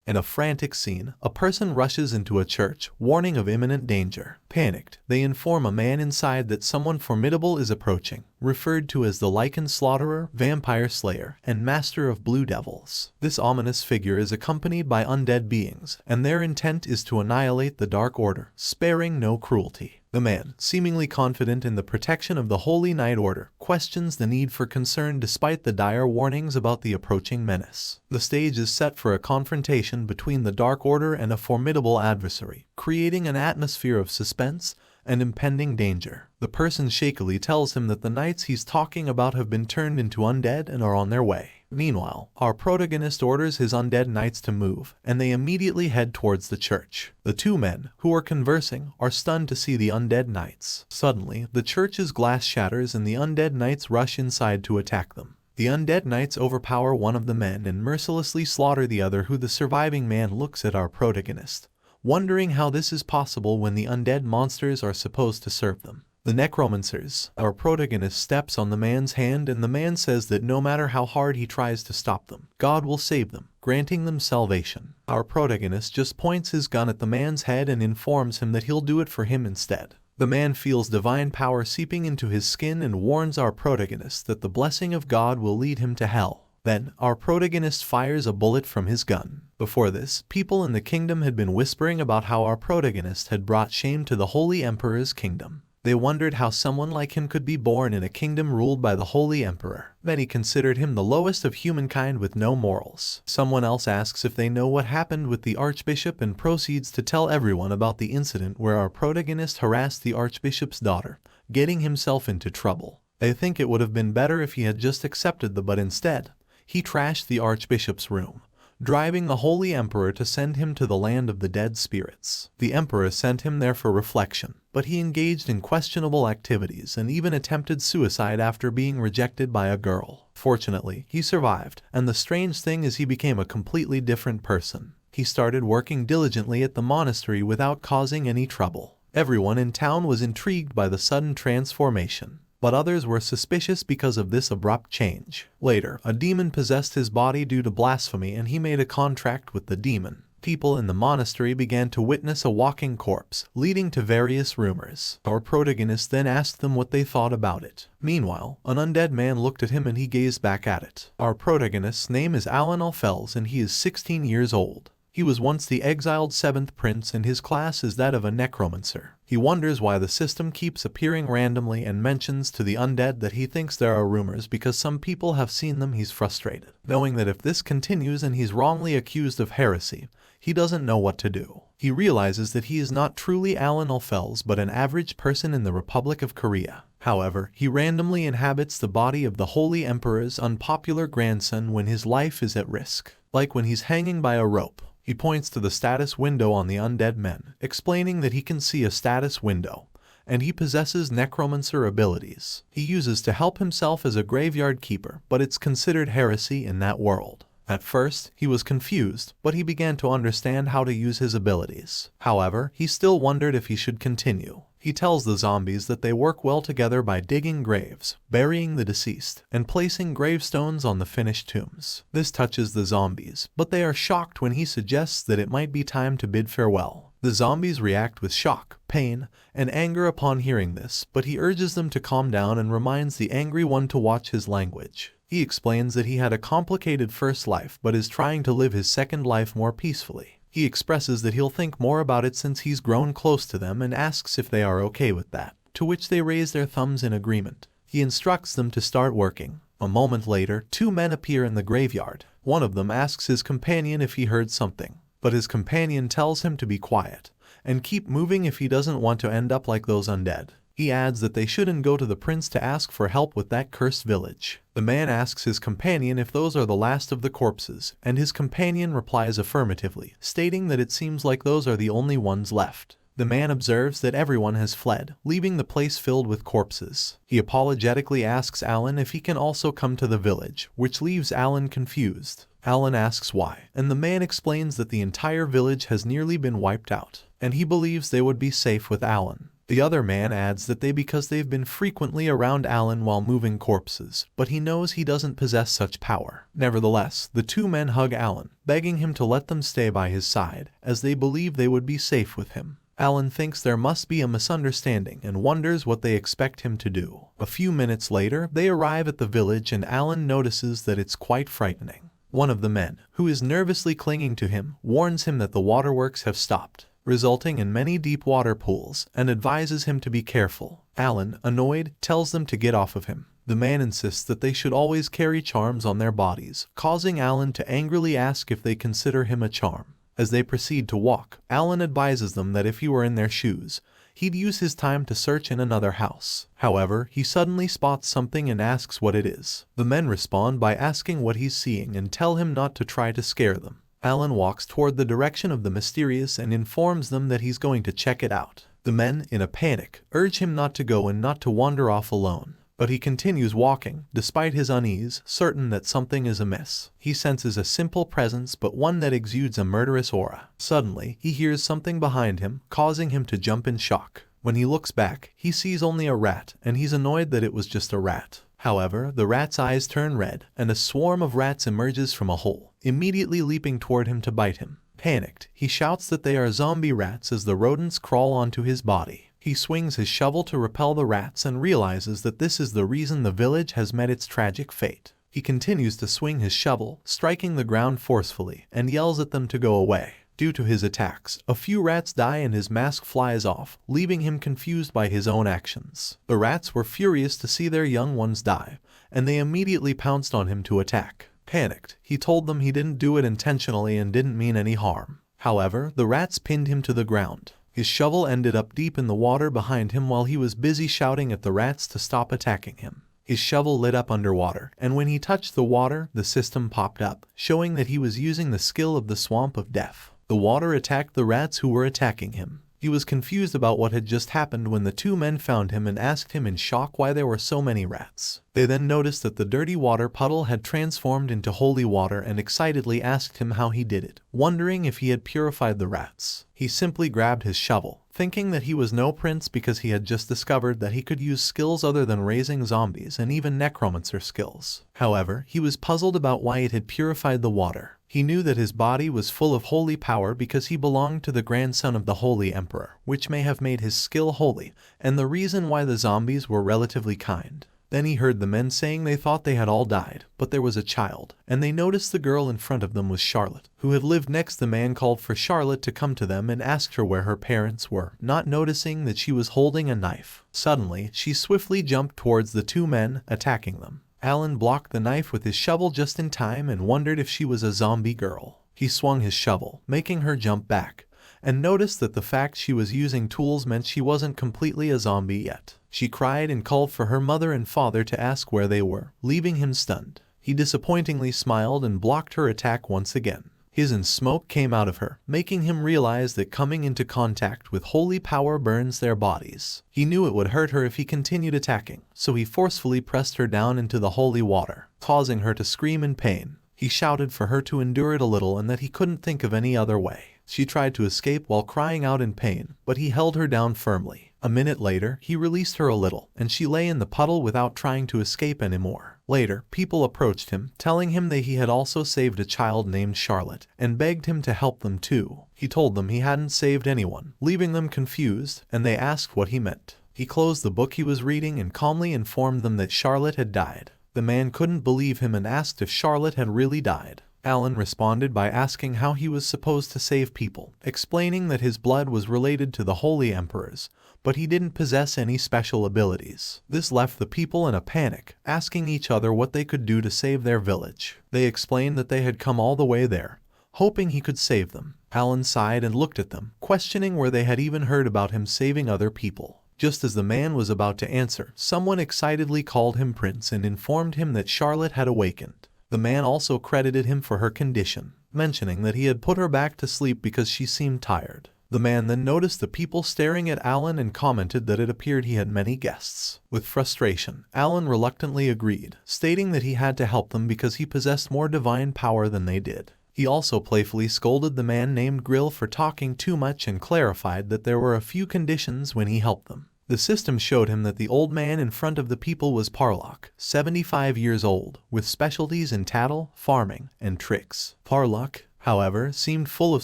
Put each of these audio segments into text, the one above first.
In a frantic scene, a person rushes into a church, warning of imminent danger. Panicked, they inform a man inside that someone formidable is approaching, referred to as the Lichen Slaughterer, Vampire Slayer, and Master of Blue Devils. This ominous figure is accompanied by undead beings, and their intent is to annihilate the Dark Order, sparing no cruelty. The man, seemingly confident in the protection of the Holy Knight Order, questions the need for concern despite the dire warnings about the approaching menace. The stage is set for a confrontation between the Dark Order and a formidable adversary, creating an atmosphere of suspense and impending danger. The person shakily tells him that the knights he's talking about have been turned into undead and are on their way. Meanwhile, our protagonist orders his undead knights to move, and they immediately head towards the church. The two men, who are conversing, are stunned to see the undead knights. Suddenly, the church's glass shatters and the undead knights rush inside to attack them. The undead knights overpower one of the men and mercilessly slaughter the other, who the surviving man looks at our protagonist, wondering how this is possible when the undead monsters are supposed to serve them. The necromancers, our protagonist steps on the man's hand, and the man says that no matter how hard he tries to stop them, God will save them, granting them salvation. Our protagonist just points his gun at the man's head and informs him that he'll do it for him instead. The man feels divine power seeping into his skin and warns our protagonist that the blessing of God will lead him to hell. Then, our protagonist fires a bullet from his gun. Before this, people in the kingdom had been whispering about how our protagonist had brought shame to the Holy Emperor's kingdom. They wondered how someone like him could be born in a kingdom ruled by the Holy Emperor. Many considered him the lowest of humankind with no morals. Someone else asks if they know what happened with the Archbishop and proceeds to tell everyone about the incident where our protagonist harassed the Archbishop's daughter, getting himself into trouble. They think it would have been better if he had just accepted but instead, he trashed the Archbishop's room, driving the Holy Emperor to send him to the land of the dead spirits. The Emperor sent him there for reflection, but he engaged in questionable activities and even attempted suicide after being rejected by a girl. Fortunately, he survived, and the strange thing is he became a completely different person. He started working diligently at the monastery without causing any trouble. Everyone in town was intrigued by the sudden transformation, but others were suspicious because of this abrupt change. Later, a demon possessed his body due to blasphemy, and he made a contract with the demon. People in the monastery began to witness a walking corpse, leading to various rumors. Our protagonist then asked them what they thought about it. Meanwhile, an undead man looked at him and he gazed back at it. Our protagonist's name is Alan Alfels and he is 16 years old. He was once the exiled 7th prince and his class is that of a necromancer. He wonders why the system keeps appearing randomly and mentions to the undead that he thinks there are rumors because some people have seen them. He's frustrated, knowing that if this continues and he's wrongly accused of heresy, he doesn't know what to do. He realizes that he is not truly Alan Alfels but an average person in the Republic of Korea. However, he randomly inhabits the body of the Holy Emperor's unpopular grandson when his life is at risk, like when he's hanging by a rope. He points to the status window on the undead men, explaining that he can see a status window, and he possesses necromancer abilities he uses to help himself as a graveyard keeper, but it's considered heresy in that world. At first, he was confused, but he began to understand how to use his abilities. However, he still wondered if he should continue. He tells the zombies that they work well together by digging graves, burying the deceased, and placing gravestones on the finished tombs. This touches the zombies, but they are shocked when he suggests that it might be time to bid farewell. The zombies react with shock, pain, and anger upon hearing this, but he urges them to calm down and reminds the angry one to watch his language. He explains that he had a complicated first life but is trying to live his second life more peacefully. He expresses that he'll think more about it since he's grown close to them and asks if they are okay with that, to which they raise their thumbs in agreement. He instructs them to start working. A moment later, two men appear in the graveyard. One of them asks his companion if he heard something, but his companion tells him to be quiet and keep moving if he doesn't want to end up like those undead. He adds that they shouldn't go to the prince to ask for help with that cursed village. The man asks his companion if those are the last of the corpses, and his companion replies affirmatively, stating that it seems like those are the only ones left. The man observes that everyone has fled, leaving the place filled with corpses. He apologetically asks Alan if he can also come to the village, which leaves Alan confused. Alan asks why, and the man explains that the entire village has nearly been wiped out, and he believes they would be safe with Alan. The other man adds that because they've been frequently around Alan while moving corpses, but he knows he doesn't possess such power. Nevertheless, the two men hug Alan, begging him to let them stay by his side, as they believe they would be safe with him. Alan thinks there must be a misunderstanding and wonders what they expect him to do. A few minutes later, they arrive at the village and Alan notices that it's quite frightening. One of the men, who is nervously clinging to him, warns him that the waterworks have stopped, resulting in many deep water pools, and advises him to be careful. Alan, annoyed, tells them to get off of him. The man insists that they should always carry charms on their bodies, causing Alan to angrily ask if they consider him a charm. As they proceed to walk, Alan advises them that if he were in their shoes, he'd use his time to search in another house. However, he suddenly spots something and asks what it is. The men respond by asking what he's seeing and tell him not to try to scare them. Alan walks toward the direction of the mysterious and informs them that he's going to check it out. The men, in a panic, urge him not to go and not to wander off alone. But he continues walking, despite his unease, certain that something is amiss. He senses a simple presence but one that exudes a murderous aura. Suddenly, he hears something behind him, causing him to jump in shock. When he looks back, he sees only a rat, and he's annoyed that it was just a rat. However, the rat's eyes turn red, and a swarm of rats emerges from a hole, immediately leaping toward him to bite him. Panicked, he shouts that they are zombie rats as the rodents crawl onto his body. He swings his shovel to repel the rats and realizes that this is the reason the village has met its tragic fate. He continues to swing his shovel, striking the ground forcefully, and yells at them to go away. Due to his attacks, a few rats die and his mask flies off, leaving him confused by his own actions. The rats were furious to see their young ones die, and they immediately pounced on him to attack. Panicked, he told them he didn't do it intentionally and didn't mean any harm. However, the rats pinned him to the ground. His shovel ended up deep in the water behind him while he was busy shouting at the rats to stop attacking him. His shovel lit up underwater, and when he touched the water, the system popped up, showing that he was using the skill of the Swamp of Death. The water attacked the rats who were attacking him. He was confused about what had just happened when the two men found him and asked him in shock why there were so many rats. They then noticed that the dirty water puddle had transformed into holy water and excitedly asked him how he did it, wondering if he had purified the rats. He simply grabbed his shovel, thinking that he was no prince because he had just discovered that he could use skills other than raising zombies and even necromancer skills. However, he was puzzled about why it had purified the water. He knew that his body was full of holy power because he belonged to the grandson of the Holy Emperor, which may have made his skill holy, and the reason why the zombies were relatively kind. Then he heard the men saying they thought they had all died, but there was a child, and they noticed the girl in front of them was Charlotte, who had lived next. The man called for Charlotte to come to them and asked her where her parents were, not noticing that she was holding a knife. Suddenly, she swiftly jumped towards the two men, attacking them. Alan blocked the knife with his shovel just in time and wondered if she was a zombie girl. He swung his shovel, making her jump back, and noticed that the fact she was using tools meant she wasn't completely a zombie yet. She cried and called for her mother and father to ask where they were, leaving him stunned. He disappointingly smiled and blocked her attack once again. His and smoke came out of her, making him realize that coming into contact with holy power burns their bodies. He knew it would hurt her if he continued attacking, so he forcefully pressed her down into the holy water, causing her to scream in pain. He shouted for her to endure it a little and that he couldn't think of any other way. She tried to escape while crying out in pain, but he held her down firmly. A minute later, he released her a little, and she lay in the puddle without trying to escape anymore. Later, people approached him, telling him that he had also saved a child named Charlotte, and begged him to help them too. He told them he hadn't saved anyone, leaving them confused, and they asked what he meant. He closed the book he was reading and calmly informed them that Charlotte had died. The man couldn't believe him and asked if Charlotte had really died. Alan responded by asking how he was supposed to save people, explaining that his blood was related to the Holy Emperors, but he didn't possess any special abilities. This left the people in a panic, asking each other what they could do to save their village. They explained that they had come all the way there, hoping he could save them. Alan sighed and looked at them, questioning where they had even heard about him saving other people. Just as the man was about to answer, someone excitedly called him Prince and informed him that Charlotte had awakened. The man also credited him for her condition, mentioning that he had put her back to sleep because she seemed tired. The man then noticed the people staring at Alan and commented that it appeared he had many guests. With frustration, Alan reluctantly agreed, stating that he had to help them because he possessed more divine power than they did. He also playfully scolded the man named Grill for talking too much and clarified that there were a few conditions when he helped them. The system showed him that the old man in front of the people was Parlock, 75 years old, with specialties in tattle, farming, and tricks. Parlock, however, seemed full of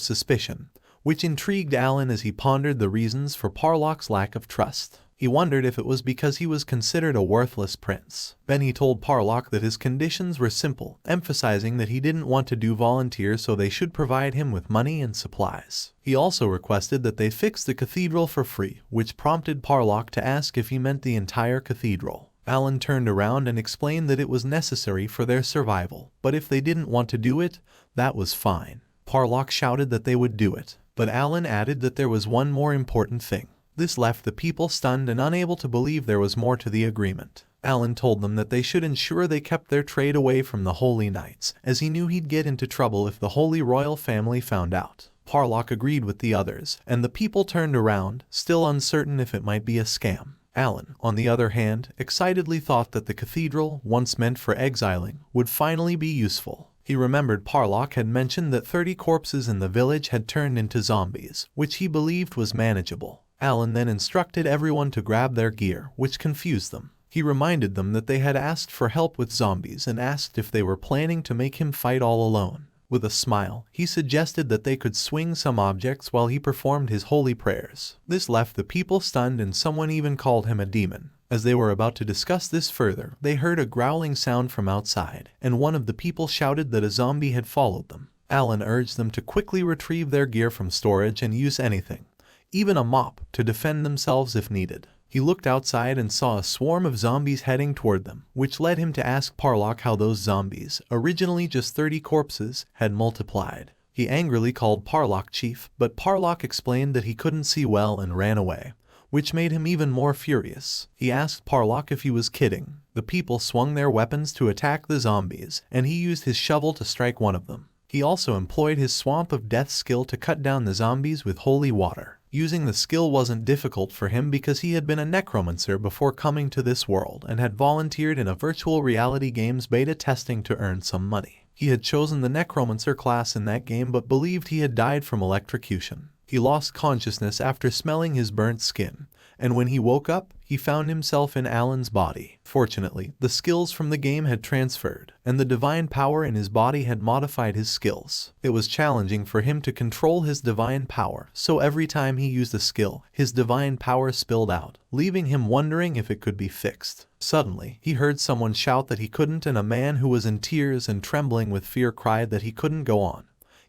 suspicion, which intrigued Alan as he pondered the reasons for Parlock's lack of trust. He wondered if it was because he was considered a worthless prince. Then he told Parlock that his conditions were simple, emphasizing that he didn't want to do volunteer so they should provide him with money and supplies. He also requested that they fix the cathedral for free, which prompted Parlock to ask if he meant the entire cathedral. Alan turned around and explained that it was necessary for their survival, but if they didn't want to do it, that was fine. Parlock shouted that they would do it, but Alan added that there was one more important thing. This left the people stunned and unable to believe there was more to the agreement. Alan told them that they should ensure they kept their trade away from the Holy Knights, as he knew he'd get into trouble if the Holy Royal family found out. Parlock agreed with the others, and the people turned around, still uncertain if it might be a scam. Alan, on the other hand, excitedly thought that the cathedral, once meant for exiling, would finally be useful. He remembered Parlock had mentioned that 30 corpses in the village had turned into zombies, which he believed was manageable. Alan then instructed everyone to grab their gear, which confused them. He reminded them that they had asked for help with zombies and asked if they were planning to make him fight all alone. With a smile, he suggested that they could swing some objects while he performed his holy prayers. This left the people stunned and someone even called him a demon. As they were about to discuss this further, they heard a growling sound from outside, and one of the people shouted that a zombie had followed them. Alan urged them to quickly retrieve their gear from storage and use anything, even a mop, to defend themselves if needed. He looked outside and saw a swarm of zombies heading toward them, which led him to ask Parlock how those zombies, originally just 30 corpses, had multiplied. He angrily called Parlock chief, but Parlock explained that he couldn't see well and ran away, which made him even more furious. He asked Parlock if he was kidding. The people swung their weapons to attack the zombies, and he used his shovel to strike one of them. He also employed his Swamp of Death skill to cut down the zombies with holy water. Using the skill wasn't difficult for him because he had been a necromancer before coming to this world and had volunteered in a virtual reality game's beta testing to earn some money. He had chosen the necromancer class in that game but believed he had died from electrocution. He lost consciousness after smelling his burnt skin, and when he woke up, he found himself in Alan's body. Fortunately, the skills from the game had transferred, and the divine power in his body had modified his skills. It was challenging for him to control his divine power, so every time he used a skill, his divine power spilled out, leaving him wondering if it could be fixed. Suddenly, he heard someone shout that he couldn't, and a man who was in tears and trembling with fear cried that he couldn't go on,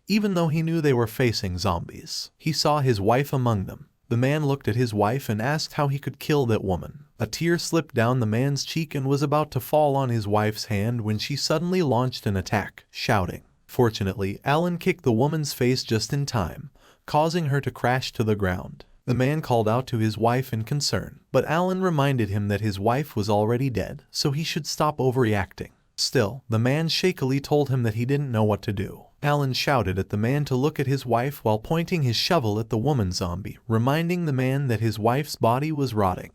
even though he knew they were facing zombies. He saw his wife among them. The man looked at his wife and asked how he could kill that woman. A tear slipped down the man's cheek and was about to fall on his wife's hand when she suddenly launched an attack, shouting. Fortunately, Alan kicked the woman's face just in time, causing her to crash to the ground. The man called out to his wife in concern, but Alan reminded him that his wife was already dead, so he should stop overreacting. Still, the man shakily told him that he didn't know what to do. Alan shouted at the man to look at his wife while pointing his shovel at the woman zombie, reminding the man that his wife's body was rotting,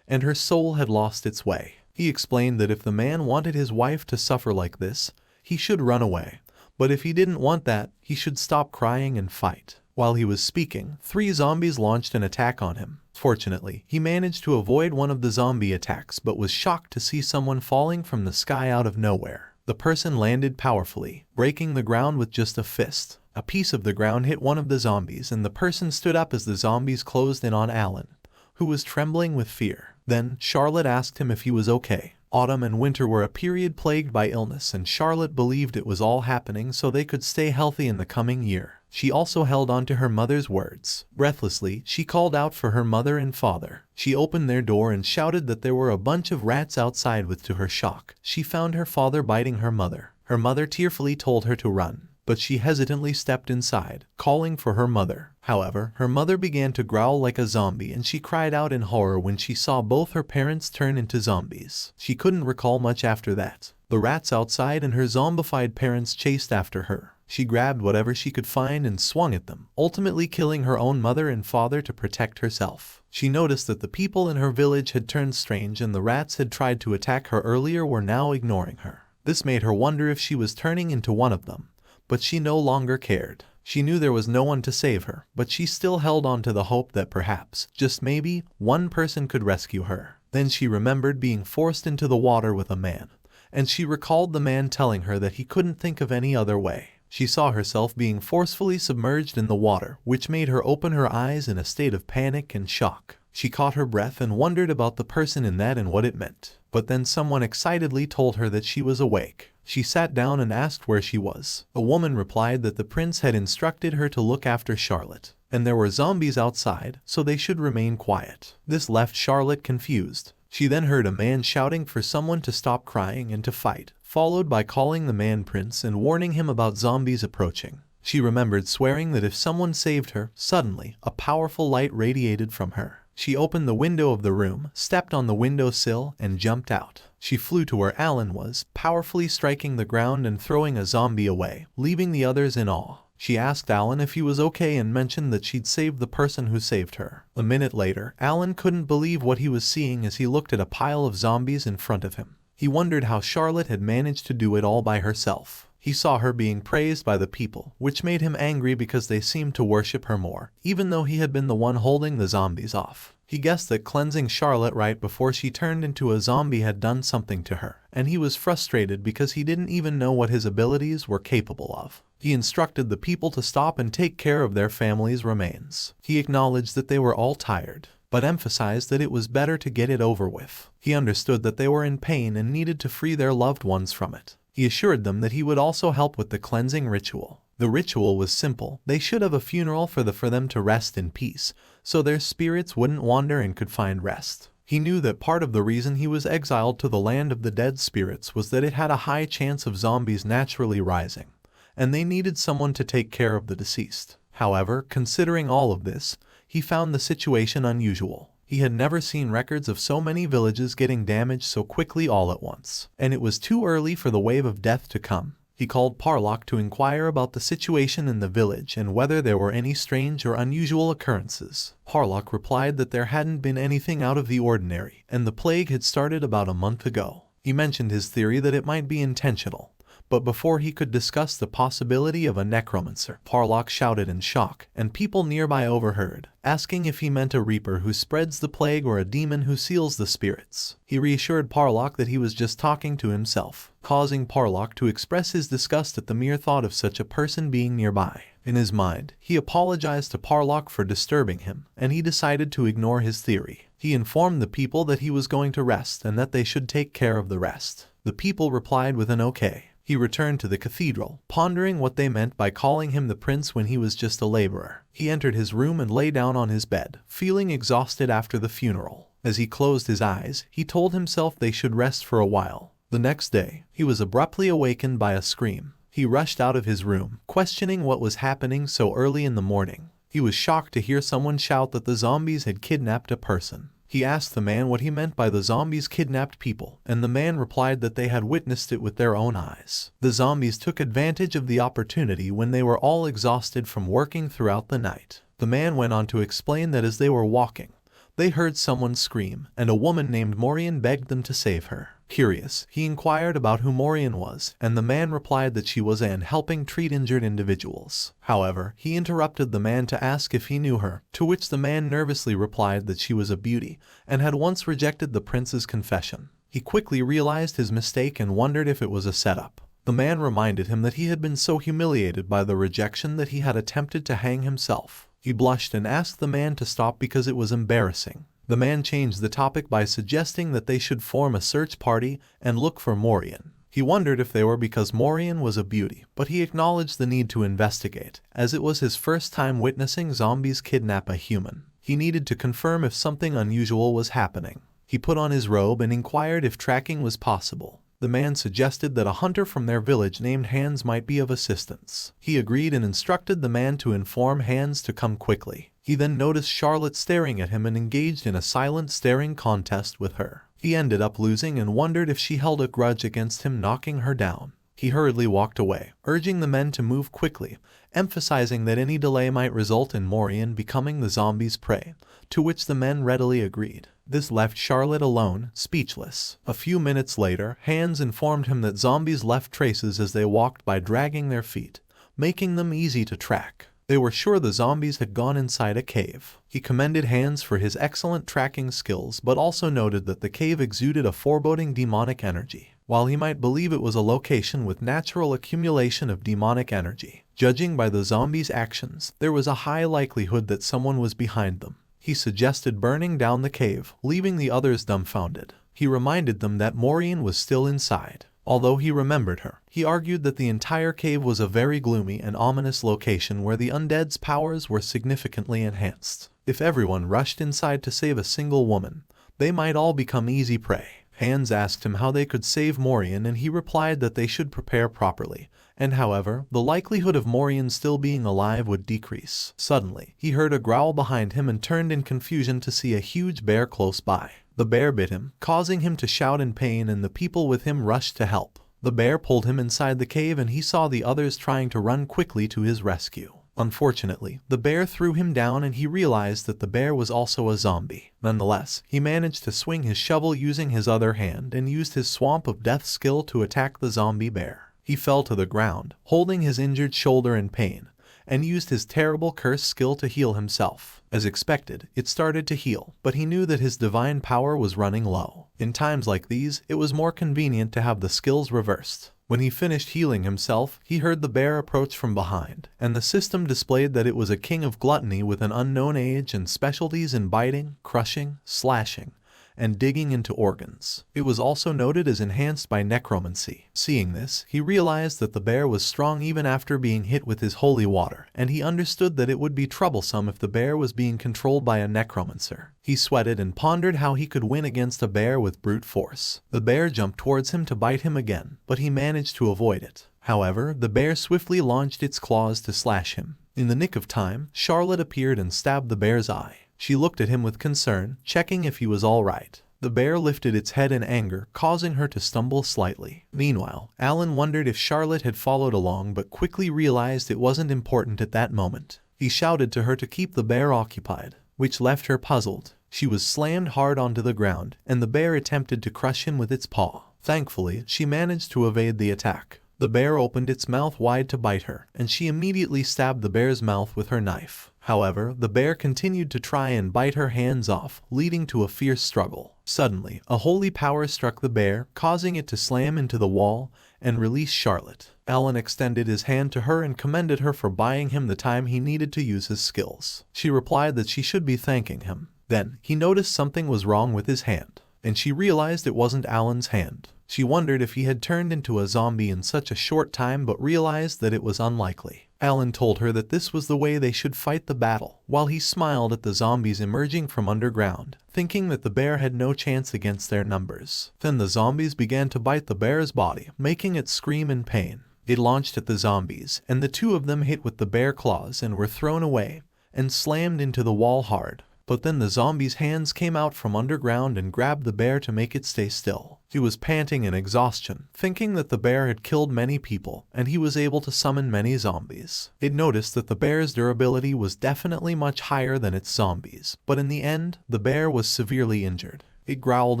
and her soul had lost its way. He explained that if the man wanted his wife to suffer like this, he should run away, but if he didn't want that, he should stop crying and fight. While he was speaking, 3 zombies launched an attack on him. Fortunately, he managed to avoid one of the zombie attacks but was shocked to see someone falling from the sky out of nowhere. The person landed powerfully, breaking the ground with just a fist. A piece of the ground hit one of the zombies and the person stood up as the zombies closed in on Alan, who was trembling with fear. Then, Charlotte asked him if he was okay. Autumn and winter were a period plagued by illness, and Charlotte believed it was all happening so they could stay healthy in the coming year. She also held on to her mother's words. Breathlessly, she called out for her mother and father. She opened their door and shouted that there were a bunch of rats outside with, to her shock, she found her father biting her mother. Her mother tearfully told her to run, but she hesitantly stepped inside, calling for her mother. However, her mother began to growl like a zombie and she cried out in horror when she saw both her parents turn into zombies. She couldn't recall much after that. The rats outside and her zombified parents chased after her. She grabbed whatever she could find and swung at them, ultimately killing her own mother and father to protect herself. She noticed that the people in her village had turned strange and the rats had tried to attack her earlier were now ignoring her. This made her wonder if she was turning into one of them, but she no longer cared. She knew there was no one to save her, but she still held on to the hope that perhaps, just maybe, one person could rescue her. Then she remembered being forced into the water with a man, and she recalled the man telling her that he couldn't think of any other way. She saw herself being forcefully submerged in the water, which made her open her eyes in a state of panic and shock. She caught her breath and wondered about the person in that and what it meant. But then someone excitedly told her that she was awake. She sat down and asked where she was. A woman replied that the prince had instructed her to look after Charlotte, and there were zombies outside, so they should remain quiet. This left Charlotte confused. She then heard a man shouting for someone to stop crying and to fight, followed by calling the man prince and warning him about zombies approaching. She remembered swearing that if someone saved her. Suddenly, a powerful light radiated from her. She opened the window of the room, stepped on the windowsill, and jumped out. She flew to where Alan was, powerfully striking the ground and throwing a zombie away, leaving the others in awe. She asked Alan if he was okay and mentioned that she'd saved the person who saved her. A minute later, Alan couldn't believe what he was seeing as he looked at a pile of zombies in front of him. He wondered how Charlotte had managed to do it all by herself. He saw her being praised by the people, which made him angry because they seemed to worship her more, even though he had been the one holding the zombies off. He guessed that cleansing Charlotte right before she turned into a zombie had done something to her, and he was frustrated because he didn't even know what his abilities were capable of. He instructed the people to stop and take care of their family's remains. He acknowledged that they were all tired, but emphasized that it was better to get it over with. He understood that they were in pain and needed to free their loved ones from it. He assured them that he would also help with the cleansing ritual. The ritual was simple. They should have a funeral for them to rest in peace, so their spirits wouldn't wander and could find rest. He knew that part of the reason he was exiled to the land of the dead spirits was that it had a high chance of zombies naturally rising, and they needed someone to take care of the deceased. However, considering all of this, he found the situation unusual. He had never seen records of so many villages getting damaged so quickly all at once, and it was too early for the wave of death to come. He called Parlock to inquire about the situation in the village and whether there were any strange or unusual occurrences. Parlock replied that there hadn't been anything out of the ordinary, and the plague had started about a month ago. He mentioned his theory that it might be intentional. But before he could discuss the possibility of a necromancer, Parlock shouted in shock, and people nearby overheard, asking if he meant a reaper who spreads the plague or a demon who seals the spirits. He reassured Parlock that he was just talking to himself, causing Parlock to express his disgust at the mere thought of such a person being nearby. In his mind, he apologized to Parlock for disturbing him, and he decided to ignore his theory. He informed the people that he was going to rest and that they should take care of the rest. The people replied with an okay. He returned to the cathedral, pondering what they meant by calling him the prince when he was just a laborer. He entered his room and lay down on his bed, feeling exhausted after the funeral. As he closed his eyes, he told himself they should rest for a while. The next day, he was abruptly awakened by a scream. He rushed out of his room, questioning what was happening so early in the morning. He was shocked to hear someone shout that the zombies had kidnapped a person. He asked the man what he meant by the zombies kidnapped people, and the man replied that they had witnessed it with their own eyes. The zombies took advantage of the opportunity when they were all exhausted from working throughout the night. The man went on to explain that as they were walking, they heard someone scream, and a woman named Morian begged them to save her. Curious, he inquired about who Morian was, and the man replied that she was Anne helping treat injured individuals. However, he interrupted the man to ask if he knew her, to which the man nervously replied that she was a beauty, and had once rejected the prince's confession. He quickly realized his mistake and wondered if it was a setup. The man reminded him that he had been so humiliated by the rejection that he had attempted to hang himself. He blushed and asked the man to stop because it was embarrassing. The man changed the topic by suggesting that they should form a search party and look for Morian. He wondered if they were because Morian was a beauty, but he acknowledged the need to investigate, as it was his first time witnessing zombies kidnap a human. He needed to confirm if something unusual was happening. He put on his robe and inquired if tracking was possible. The man suggested that a hunter from their village named Hans might be of assistance. He agreed and instructed the man to inform Hans to come quickly. He then noticed Charlotte staring at him and engaged in a silent staring contest with her. He ended up losing and wondered if she held a grudge against him knocking her down. He hurriedly walked away, urging the men to move quickly, emphasizing that any delay might result in Morian becoming the zombie's prey, to which the men readily agreed. This left Charlotte alone, speechless. A few minutes later, Hans informed him that zombies left traces as they walked by dragging their feet, making them easy to track. They were sure the zombies had gone inside a cave. He commended Hans for his excellent tracking skills but also noted that the cave exuded a foreboding demonic energy. While he might believe it was a location with natural accumulation of demonic energy, judging by the zombies' actions, there was a high likelihood that someone was behind them. He suggested burning down the cave, leaving the others dumbfounded. He reminded them that Maureen was still inside. Although he remembered her, he argued that the entire cave was a very gloomy and ominous location where the undead's powers were significantly enhanced. If everyone rushed inside to save a single woman, they might all become easy prey. Hans asked him how they could save Maureen and he replied that they should prepare properly, and however, the likelihood of Maureen still being alive would decrease. Suddenly, he heard a growl behind him and turned in confusion to see a huge bear close by. The bear bit him, causing him to shout in pain, and the people with him rushed to help. The bear pulled him inside the cave and he saw the others trying to run quickly to his rescue. Unfortunately, the bear threw him down and he realized that the bear was also a zombie. Nonetheless, he managed to swing his shovel using his other hand and used his Swamp of Death skill to attack the zombie bear. He fell to the ground, holding his injured shoulder in pain, and used his terrible curse skill to heal himself. As expected, it started to heal, but he knew that his divine power was running low. In times like these, it was more convenient to have the skills reversed. When he finished healing himself, he heard the bear approach from behind, and the system displayed that it was a king of gluttony with an unknown age and specialties in biting, crushing, slashing, and digging into organs. It was also noted as enhanced by necromancy. Seeing this, he realized that the bear was strong even after being hit with his holy water, and he understood that it would be troublesome if the bear was being controlled by a necromancer. He sweated and pondered how he could win against a bear with brute force. The bear jumped towards him to bite him again, but he managed to avoid it. However, the bear swiftly launched its claws to slash him. In the nick of time, Charlotte appeared and stabbed the bear's eye. She looked at him with concern, checking if he was all right. The bear lifted its head in anger, causing her to stumble slightly. Meanwhile, Alan wondered if Charlotte had followed along but quickly realized it wasn't important at that moment. He shouted to her to keep the bear occupied, which left her puzzled. She was slammed hard onto the ground, and the bear attempted to crush him with its paw. Thankfully, she managed to evade the attack. The bear opened its mouth wide to bite her, and she immediately stabbed the bear's mouth with her knife. However, the bear continued to try and bite her hands off, leading to a fierce struggle. Suddenly, a holy power struck the bear, causing it to slam into the wall and release Charlotte. Alan extended his hand to her and commended her for buying him the time he needed to use his skills. She replied that she should be thanking him. Then, he noticed something was wrong with his hand, and she realized it wasn't Alan's hand. She wondered if he had turned into a zombie in such a short time but realized that it was unlikely. Alan told her that this was the way they should fight the battle, while he smiled at the zombies emerging from underground, thinking that the bear had no chance against their numbers. Then the zombies began to bite the bear's body, making it scream in pain. It launched at the zombies, and the two of them hit with the bear claws and were thrown away and slammed into the wall hard. But then the zombie's hands came out from underground and grabbed the bear to make it stay still. He was panting in exhaustion, thinking that the bear had killed many people, and he was able to summon many zombies. It noticed that the bear's durability was definitely much higher than its zombies, but in the end, the bear was severely injured. It growled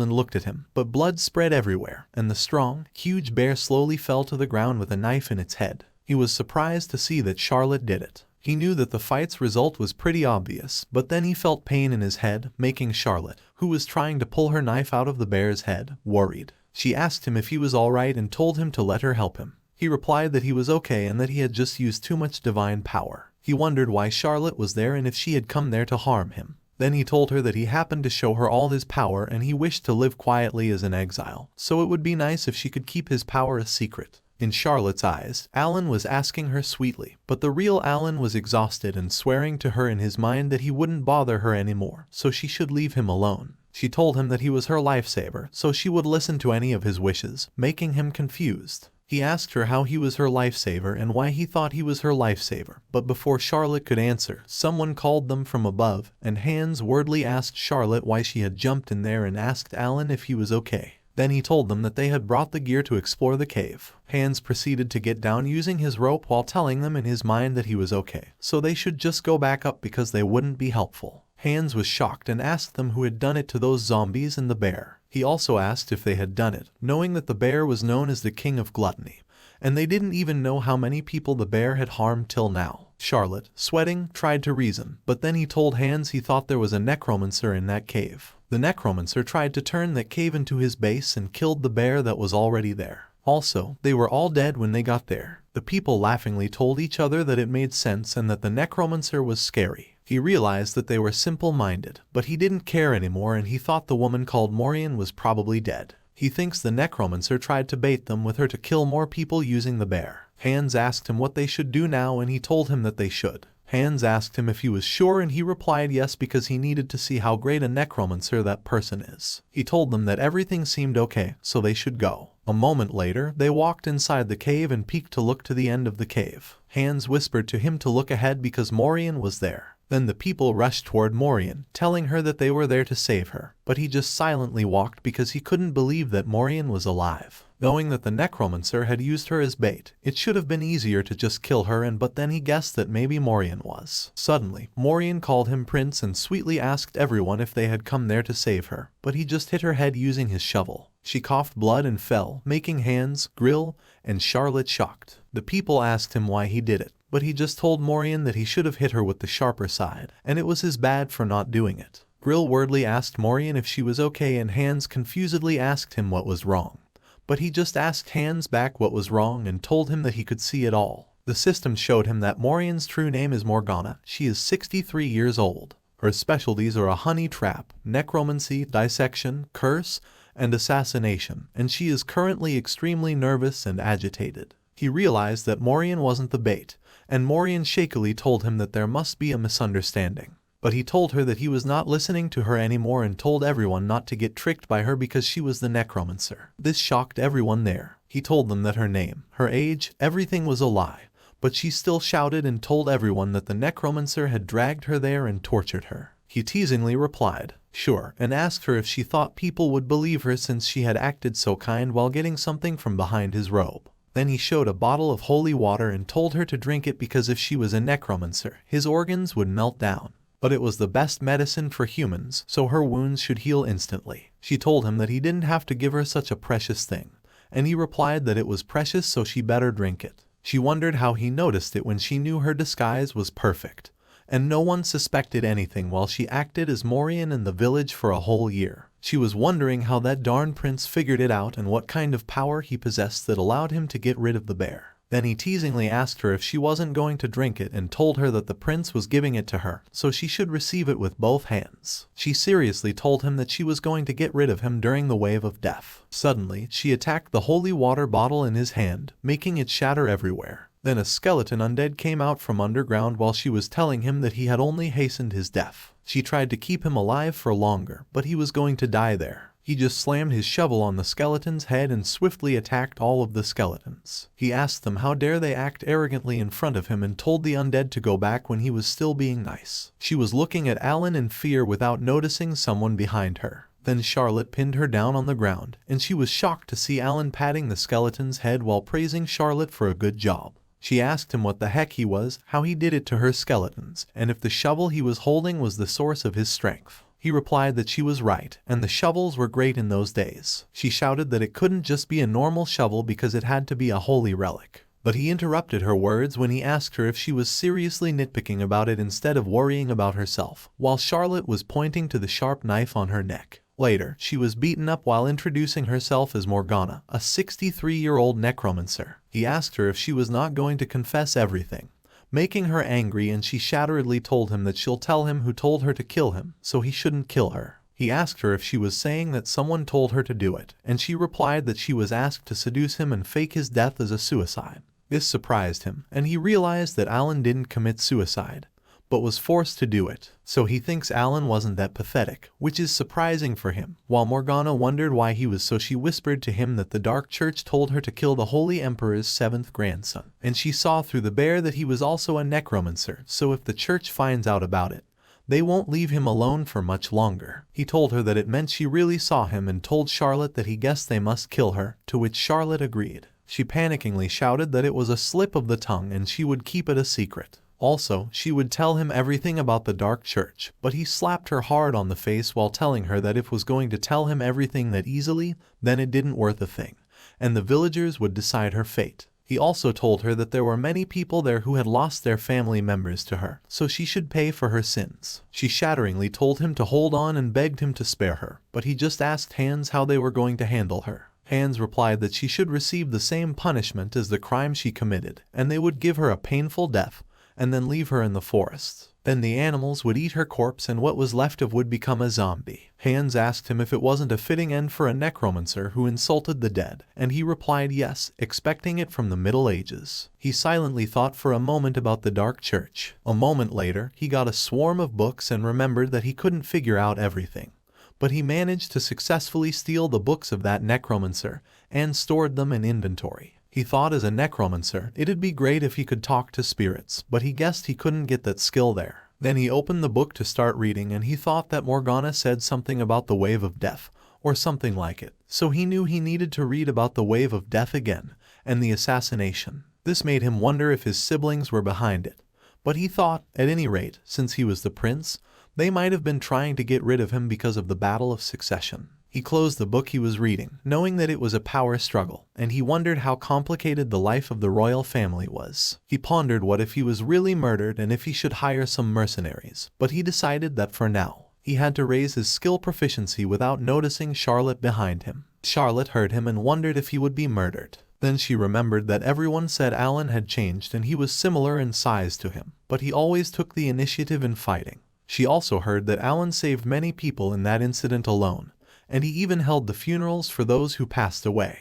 and looked at him, but blood spread everywhere, and the strong, huge bear slowly fell to the ground with a knife in its head. He was surprised to see that Charlotte did it. He knew that the fight's result was pretty obvious, but then he felt pain in his head, making Charlotte, who was trying to pull her knife out of the bear's head, worried. She asked him if he was alright and told him to let her help him. He replied that he was okay and that he had just used too much divine power. He wondered why Charlotte was there and if she had come there to harm him. Then he told her that he happened to show her all his power and he wished to live quietly as an exile, so it would be nice if she could keep his power a secret. In Charlotte's eyes, Alan was asking her sweetly, but the real Alan was exhausted and swearing to her in his mind that he wouldn't bother her anymore, so she should leave him alone. She told him that he was her lifesaver, so she would listen to any of his wishes, making him confused. He asked her how he was her lifesaver and why he thought he was her lifesaver, but before Charlotte could answer, someone called them from above, and Hans wordly asked Charlotte why she had jumped in there and asked Alan if he was okay. Then he told them that they had brought the gear to explore the cave. Hans proceeded to get down using his rope while telling them in his mind that he was okay, so they should just go back up because they wouldn't be helpful. Hans was shocked and asked them who had done it to those zombies and the bear. He also asked if they had done it, knowing that the bear was known as the king of gluttony, and they didn't even know how many people the bear had harmed till now. Charlotte, sweating, tried to reason, but then he told Hans he thought there was a necromancer in that cave. The necromancer tried to turn that cave into his base and killed the bear that was already there. Also, they were all dead when they got there. The people laughingly told each other that it made sense and that the necromancer was scary. He realized that they were simple-minded, but he didn't care anymore and he thought the woman called Morian was probably dead. He thinks the necromancer tried to bait them with her to kill more people using the bear. Hans asked him what they should do now and he told him that they should. Hans asked him if he was sure and he replied yes because he needed to see how great a necromancer that person is. He told them that everything seemed okay, so they should go. A moment later, they walked inside the cave and peeked to look to the end of the cave. Hans whispered to him to look ahead because Morian was there. Then the people rushed toward Morian, telling her that they were there to save her, but he just silently walked because he couldn't believe that Morian was alive. Knowing that the necromancer had used her as bait, it should have been easier to just kill her but then he guessed that maybe Morian was. Suddenly, Morian called him Prince and sweetly asked everyone if they had come there to save her, but he just hit her head using his shovel. She coughed blood and fell, making Hans, Grill, and Charlotte shocked. The people asked him why he did it, but he just told Morian that he should have hit her with the sharper side, and it was his bad for not doing it. Grill wordly asked Morian if she was okay and Hans confusedly asked him what was wrong. But he just asked Hans back what was wrong and told him that he could see it all. The system showed him that Morian's true name is Morgana. She is 63 years old. Her specialties are a honey trap, necromancy, dissection, curse, and assassination, and she is currently extremely nervous and agitated. He realized that Morian wasn't the bait, and Morian shakily told him that there must be a misunderstanding. But he told her that he was not listening to her anymore and told everyone not to get tricked by her because she was the necromancer. This shocked everyone there. He told them that her name, her age, everything was a lie, but she still shouted and told everyone that the necromancer had dragged her there and tortured her. He teasingly replied, "Sure," and asked her if she thought people would believe her since she had acted so kind while getting something from behind his robe. Then he showed a bottle of holy water and told her to drink it because if she was a necromancer, his organs would melt down. But it was the best medicine for humans, so her wounds should heal instantly. She told him that he didn't have to give her such a precious thing, and he replied that it was precious so she better drink it. She wondered how he noticed it when she knew her disguise was perfect, and no one suspected anything while she acted as Morian in the village for a whole year. She was wondering how that darn prince figured it out and what kind of power he possessed that allowed him to get rid of the bear. Then he teasingly asked her if she wasn't going to drink it and told her that the prince was giving it to her, so she should receive it with both hands. She seriously told him that she was going to get rid of him during the wave of death. Suddenly, she attacked the holy water bottle in his hand, making it shatter everywhere. Then a skeleton undead came out from underground while she was telling him that he had only hastened his death. She tried to keep him alive for longer, but he was going to die there. He just slammed his shovel on the skeleton's head and swiftly attacked all of the skeletons. He asked them how dare they act arrogantly in front of him and told the undead to go back when he was still being nice. She was looking at Alan in fear without noticing someone behind her. Then Charlotte pinned her down on the ground, and she was shocked to see Alan patting the skeleton's head while praising Charlotte for a good job. She asked him what the heck he was, how he did it to her skeletons, and if the shovel he was holding was the source of his strength. He replied that she was right, and the shovels were great in those days. She shouted that it couldn't just be a normal shovel because it had to be a holy relic. But he interrupted her words when he asked her if she was seriously nitpicking about it instead of worrying about herself, while Charlotte was pointing to the sharp knife on her neck. Later, she was beaten up while introducing herself as Morgana, a 63-year-old necromancer. He asked her if she was not going to confess everything, making her angry, and she shatteredly told him that she'll tell him who told her to kill him, so he shouldn't kill her. He asked her if she was saying that someone told her to do it, and she replied that she was asked to seduce him and fake his death as a suicide. This surprised him, and he realized that Alan didn't commit suicide, but was forced to do it, so he thinks Alan wasn't that pathetic, which is surprising for him. While Morgana wondered why he was so, she whispered to him that the Dark Church told her to kill the Holy Emperor's 7th grandson, and she saw through the bear that he was also a necromancer, so if the church finds out about it, they won't leave him alone for much longer. He told her that it meant she really saw him and told Charlotte that he guessed they must kill her, to which Charlotte agreed. She panickingly shouted that it was a slip of the tongue and she would keep it a secret. Also, she would tell him everything about the Dark Church, but he slapped her hard on the face while telling her that if was going to tell him everything that easily, then it didn't worth a thing, and the villagers would decide her fate. He also told her that there were many people there who had lost their family members to her, so she should pay for her sins. She shatteringly told him to hold on and begged him to spare her, but he just asked Hans how they were going to handle her. Hans replied that she should receive the same punishment as the crime she committed, and they would give her a painful death, and then leave her in the forests. Then the animals would eat her corpse and what was left of would become a zombie. Hans asked him if it wasn't a fitting end for a necromancer who insulted the dead, and he replied yes, expecting it from the Middle Ages. He silently thought for a moment about the dark church. A moment later, he got a swarm of books and remembered that he couldn't figure out everything. But he managed to successfully steal the books of that necromancer and stored them in inventory. He thought as a necromancer, it'd be great if he could talk to spirits, but he guessed he couldn't get that skill there. Then he opened the book to start reading and he thought that Morgana said something about the wave of death, or something like it. So he knew he needed to read about the wave of death again, and the assassination. This made him wonder if his siblings were behind it. But he thought, at any rate, since he was the prince, they might have been trying to get rid of him because of the battle of succession. He closed the book he was reading, knowing that it was a power struggle, and he wondered how complicated the life of the royal family was. He pondered what if he was really murdered and if he should hire some mercenaries, but he decided that for now, he had to raise his skill proficiency without noticing Charlotte behind him. Charlotte heard him and wondered if he would be murdered. Then she remembered that everyone said Alan had changed and he was similar in size to him, but he always took the initiative in fighting. She also heard that Alan saved many people in that incident alone, and he even held the funerals for those who passed away.